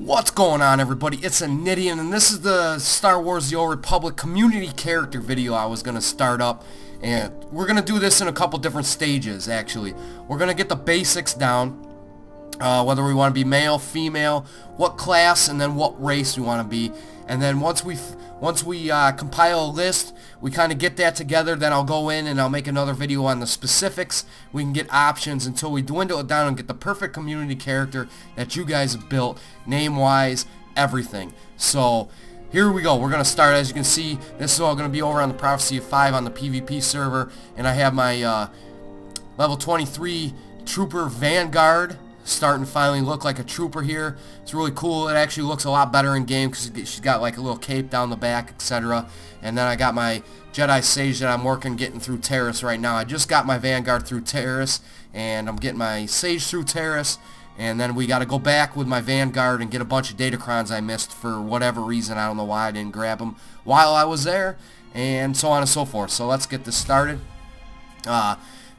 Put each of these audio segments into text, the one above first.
What's going on, everybody? It's TheNidien, and this is the Star Wars The Old Republic community character video I was going to start up. And we're going to do this in a couple different stages, actually. We're going to get the basics down, whether we want to be male, female, what class, and then what race we want to be. And then once we compile a list, we kind of get that together, then I'll go in and I'll make another video on the specifics. We can get options until we dwindle it down and get the perfect community character that you guys have built, name-wise, everything. So here we go. We're going to start. As you can see, this is all going to be over on the Prophecy of 5 on the PvP server, and I have my level 23 Trooper Vanguard starting to finally look like a trooper here. It's really cool. It actually looks a lot better in game because she's got like a little cape down the back, etc. And then I got my Jedi Sage that I'm getting through Terrace right now. I just got my Vanguard through Terrace, and I'm getting my Sage through Terrace. And then we got to go back with my Vanguard and get a bunch of Datacrons I missed for whatever reason. I don't know why I didn't grab them while I was there, and so on and so forth. So let's get this started.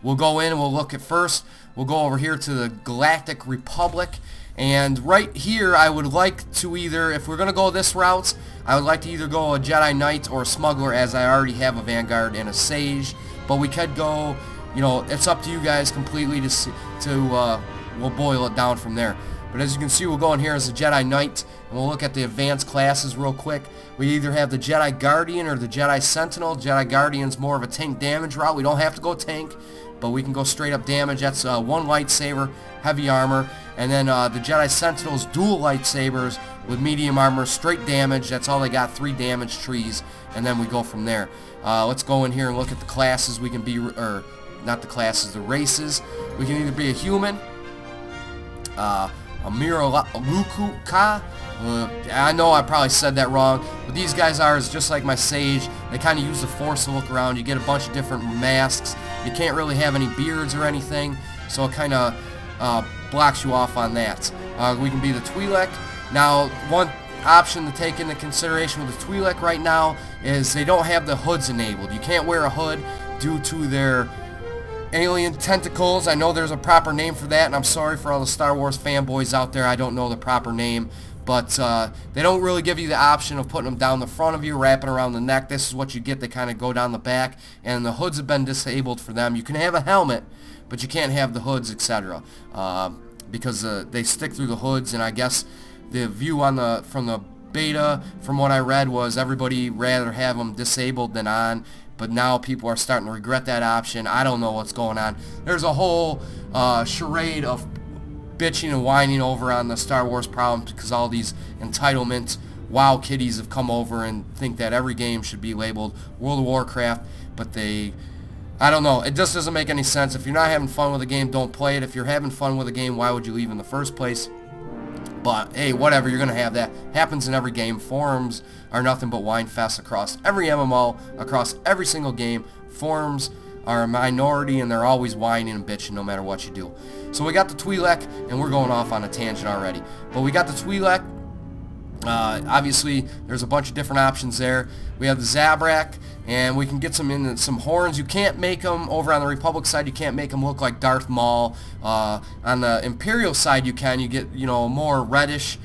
We'll go in and we'll look at first. We'll go over here to the Galactic Republic, and right here I would like to either, if we're going to go this route, I would like to either go a Jedi Knight or a Smuggler, as I already have a Vanguard and a Sage. But we could go, you know, it's up to you guys completely we'll boil it down from there. But as you can see, we'll go in here as a Jedi Knight, and we'll look at the advanced classes real quick. We either have the Jedi Guardian or the Jedi Sentinel. Jedi Guardian's more of a tank damage route. We don't have to go tank, but we can go straight up damage. That's one lightsaber, heavy armor, and then the Jedi Sentinel's dual lightsabers with medium armor, straight damage. That's all they got, 3 damage trees, and then we go from there. Let's go in here and look at the classes we can be, or not the classes, the races. We can either be a human, a Miralukuka. I know I probably said that wrong, but these guys are just like my Sage. They kind of use the Force to look around. You get a bunch of different masks. You can't really have any beards or anything, so it kind of blocks you off on that. We can be the Twi'lek. Now, one option to take into consideration with the Twi'lek right now is they don't have the hoods enabled. You can't wear a hood due to their alien tentacles. I know there's a proper name for that, and I'm sorry for all the Star Wars fanboys out there. I don't know the proper name, but they don't really give you the option of putting them down the front of you, wrapping around the neck. This is what you get. They kind of go down the back, and the hoods have been disabled for them. You can have a helmet, but you can't have the hoods, etc. Because they stick through the hoods, and I guess the view on from the beta, from what I read, was everybody rather have them disabled than on. But now people are starting to regret that option. I don't know what's going on. There's a whole charade of bitching and whining over on the Star Wars problems because all these entitlement WoW kiddies have come over and think that every game should be labeled World of Warcraft. But I don't know. It just doesn't make any sense. If you're not having fun with a game, don't play it. If you're having fun with a game, why would you leave in the first place? But hey, whatever, you're going to have that. Happens in every game. Forums are nothing but whine fest across every MMO, across every single game. Forums are a minority, and they're always whining and bitching no matter what you do. So we got the Twi'lek, and we're going off on a tangent already. But we got the Twi'lek. Obviously, there's a bunch of different options there. We have the Zabrak, and we can get some horns. You can't make them over on the Republic side. You can't make them look like Darth Maul. On the Imperial side, you can. You get, you know, a more reddish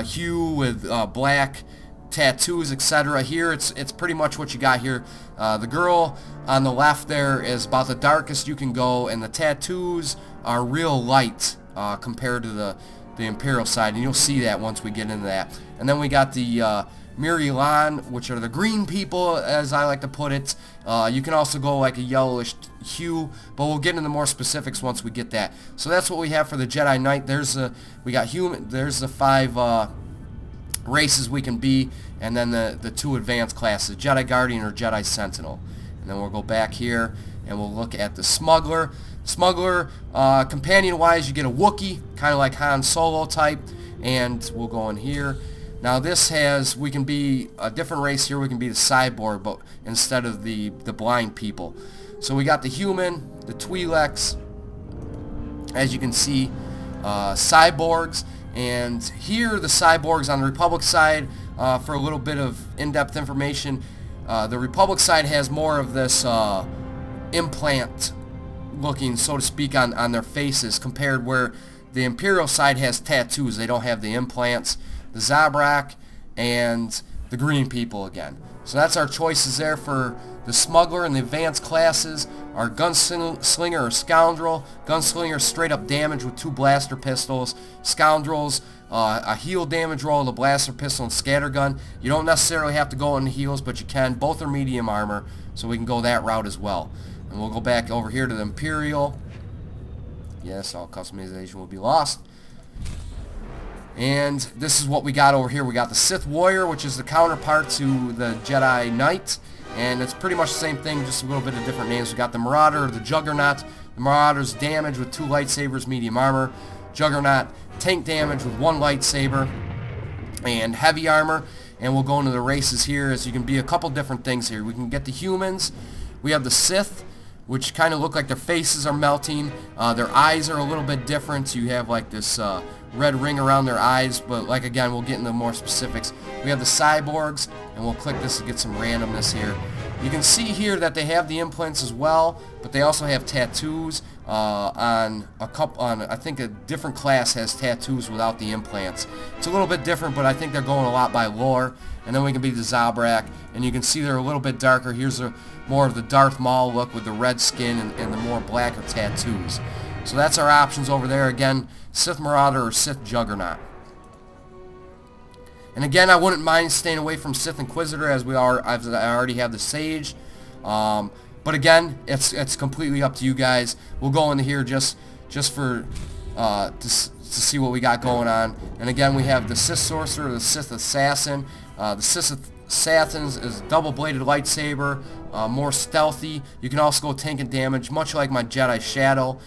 hue with black tattoos, etc. Here, it's pretty much what you got here. The girl on the left there is about the darkest you can go, and the tattoos are real light compared to the Imperial side, and you'll see that once we get into that. And then we got the Mirilan, which are the green people, as I like to put it. You can also go like a yellowish hue, but we'll get into more specifics once we get that. So that's what we have for the Jedi Knight. We got human. There's the 5 races we can be, and then the 2 advanced classes, Jedi Guardian or Jedi Sentinel. And then we'll go back here and we'll look at the Smuggler. Smuggler, companion-wise, you get a Wookiee, kind of like Han Solo type, and we'll go in here. Now this we can be a different race here. We can be the Cyborg, but instead of the blind people. So we got the human, the Twi'leks, as you can see, Cyborgs, and here the Cyborgs on the Republic side, for a little bit of in-depth information, the Republic side has more of this implant looking, so to speak, on their faces, compared where the Imperial side has tattoos. They don't have the implants. the Zabrak, and the green people again. So that's our choices there for the smuggler and the advanced classes. Our gunslinger or scoundrel. Gunslinger straight up damage with 2 blaster pistols. Scoundrels a heal damage roll, the blaster pistol, and scattergun. You don't necessarily have to go on the heals, but you can. Both are medium armor, so we can go that route as well. And we'll go back over here to the Imperial. Yes, all customization will be lost. And this is what we got over here. We got the Sith Warrior, which is the counterpart to the Jedi Knight. And it's pretty much the same thing, just a little bit of different names. We got the Marauder, the Juggernaut. The Marauder's damage with 2 lightsabers, medium armor. Juggernaut, tank damage with 1 lightsaber and heavy armor. And we'll go into the races here, as you can be a couple different things here. We can get the humans. We have the Sith, which kind of look like their faces are melting. Their eyes are a little bit different. So you have like this red ring around their eyes, but like again, we'll get into more specifics. We have the cyborgs, and we'll click this to get some randomness here. You can see here that they have the implants as well, but they also have tattoos. I think a different class has tattoos without the implants. It's a little bit different, but I think they're going a lot by lore. And then we can be the Zabrak, and you can see they're a little bit darker. Here's more of the Darth Maul look with the red skin and the more blacker tattoos. So that's our options over there. Again, Sith Marauder or Sith Juggernaut. And again, I wouldn't mind staying away from Sith Inquisitor, as I already have the Sage. But again, it's completely up to you guys. We'll go into here just for to see what we got going on. And again, we have the Sith Sorcerer, the Sith Assassin. The Sith Assassin is double-bladed lightsaber, more stealthy. You can also go tank and damage, much like my Jedi Shadow.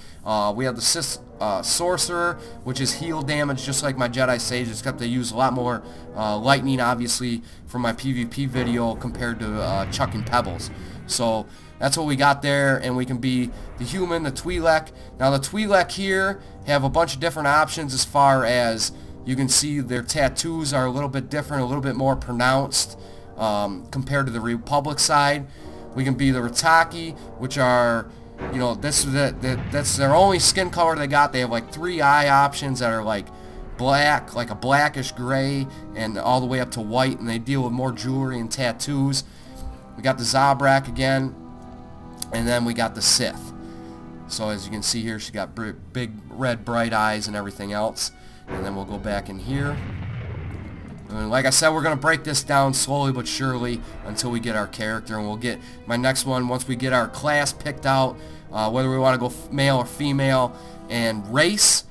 We have the Sith Sorcerer, which is heal damage, just like my Jedi Sage, except they use a lot more lightning, obviously, from my PvP video compared to chucking pebbles. So that's what we got there, and we can be the human, the Twi'lek. Now the Twi'lek here have a bunch of different options as far as you can see their tattoos are a little bit different, a little bit more pronounced compared to the Republic side. We can be the Rataki, which are, you know, that's their only skin color they got. They have like 3 eye options that are like black, like a blackish gray, and all the way up to white, and they deal with more jewelry and tattoos. We got the Zabrak again, and then we got the Sith. So as you can see here, she got big red bright eyes and everything else. And then we'll go back in here. And like I said, we're going to break this down slowly but surely until we get our character. And we'll get my next one once we get our class picked out, whether we want to go male or female, and race.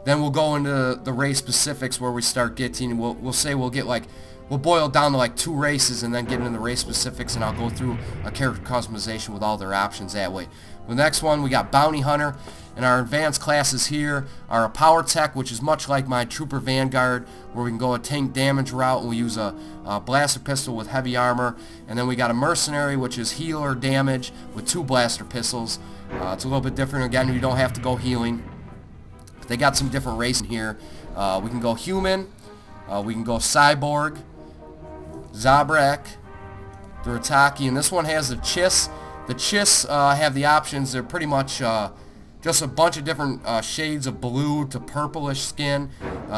Then we'll go into the race specifics where we start getting, we'll boil down to like 2 races and then get into the race specifics, and I'll go through a character customization with all their options that way. The next one, we got Bounty Hunter, and our advanced classes here are a Power Tech, which is much like my Trooper Vanguard, where we can go a tank damage route, and we use a blaster pistol with heavy armor. And then we got a Mercenary, which is healer damage with 2 blaster pistols. It's a little bit different. Again, you don't have to go healing. They got some different races here. We can go human, we can go cyborg, Zabrak, the Rataki, and this one has the Chiss. The Chiss have the options. They're pretty much just a bunch of different shades of blue to purplish skin.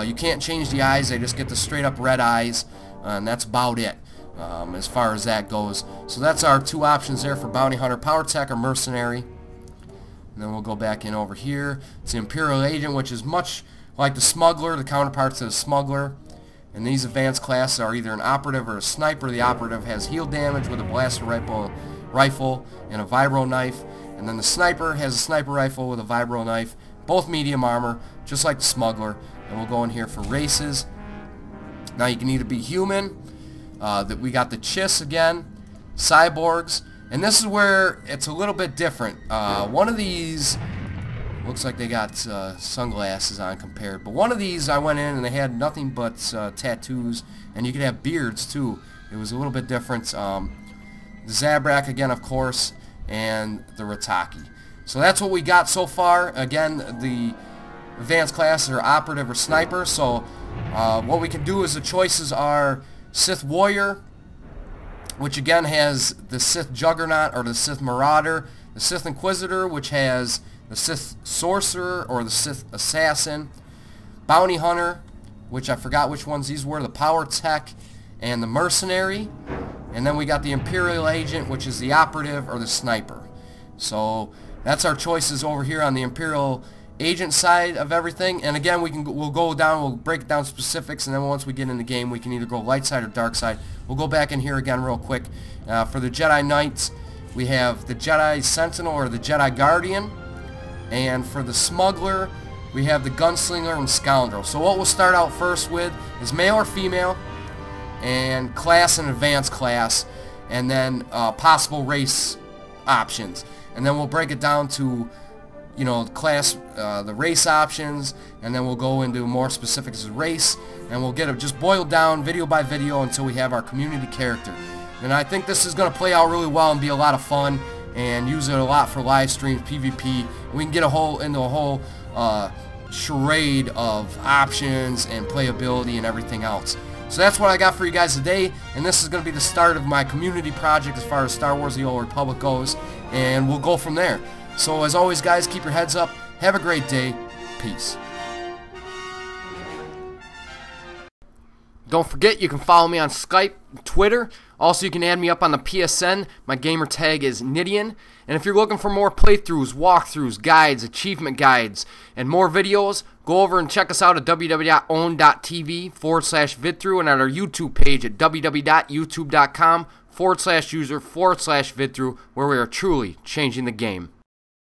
You can't change the eyes. They just get the straight up red eyes, and that's about it as far as that goes. So that's our 2 options there for Bounty Hunter, Power Tech or Mercenary. And then we'll go back in over here. It's the Imperial Agent, which is much like the Smuggler, the counterparts to the Smuggler. And these advanced classes are either an operative or a sniper. The operative has heal damage with a blaster rifle and a vibro knife. And then the sniper has a sniper rifle with a vibro knife. Both medium armor, just like the Smuggler. And we'll go in here for races. Now you can either be human. We got the Chiss again. Cyborgs. And this is where it's a little bit different. One of these looks like they got sunglasses on compared. But one of these I went in and they had nothing but tattoos. And you could have beards too. It was a little bit different. The Zabrak again, of course. And the Rataki. So that's what we got so far. Again, the advanced classes are operative or sniper. So what we can do is the choices are Sith Warrior, which again has the Sith Juggernaut or the Sith Marauder, the Sith Inquisitor, which has the Sith Sorcerer or the Sith Assassin, Bounty Hunter, which I forgot which ones these were, the Power Tech and the Mercenary. And then we got the Imperial Agent, which is the Operative or the Sniper. So that's our choices over here on the Imperial Agent side of everything. And again, we'll go down, we'll break down specifics, and then once we get in the game, we can either go light side or dark side. We'll go back in here again real quick. For the Jedi Knights, we have the Jedi Sentinel or the Jedi Guardian. And for the Smuggler, we have the Gunslinger and Scoundrel. So what we'll start out first with is male or female, and class and advanced class, and then possible race options. And then we'll break it down to, you know, class, the race options, and then we'll go into more specifics as race, and we'll get it just boiled down video by video until we have our community character. And I think this is going to play out really well and be a lot of fun, and use it a lot for live streams, PvP. We can get into a whole charade of options and playability and everything else. So that's what I got for you guys today, and this is going to be the start of my community project as far as Star Wars The Old Republic goes, and we'll go from there. So as always, guys, keep your heads up. Have a great day. Peace. Don't forget, you can follow me on Skype, Twitter. Also, you can add me up on the PSN. My gamer tag is TheNidien. And if you're looking for more playthroughs, walkthroughs, guides, achievement guides, and more videos, go over and check us out at www.own.tv/VidThru and at our YouTube page at www.youtube.com/user/VidThru, where we are truly changing the game.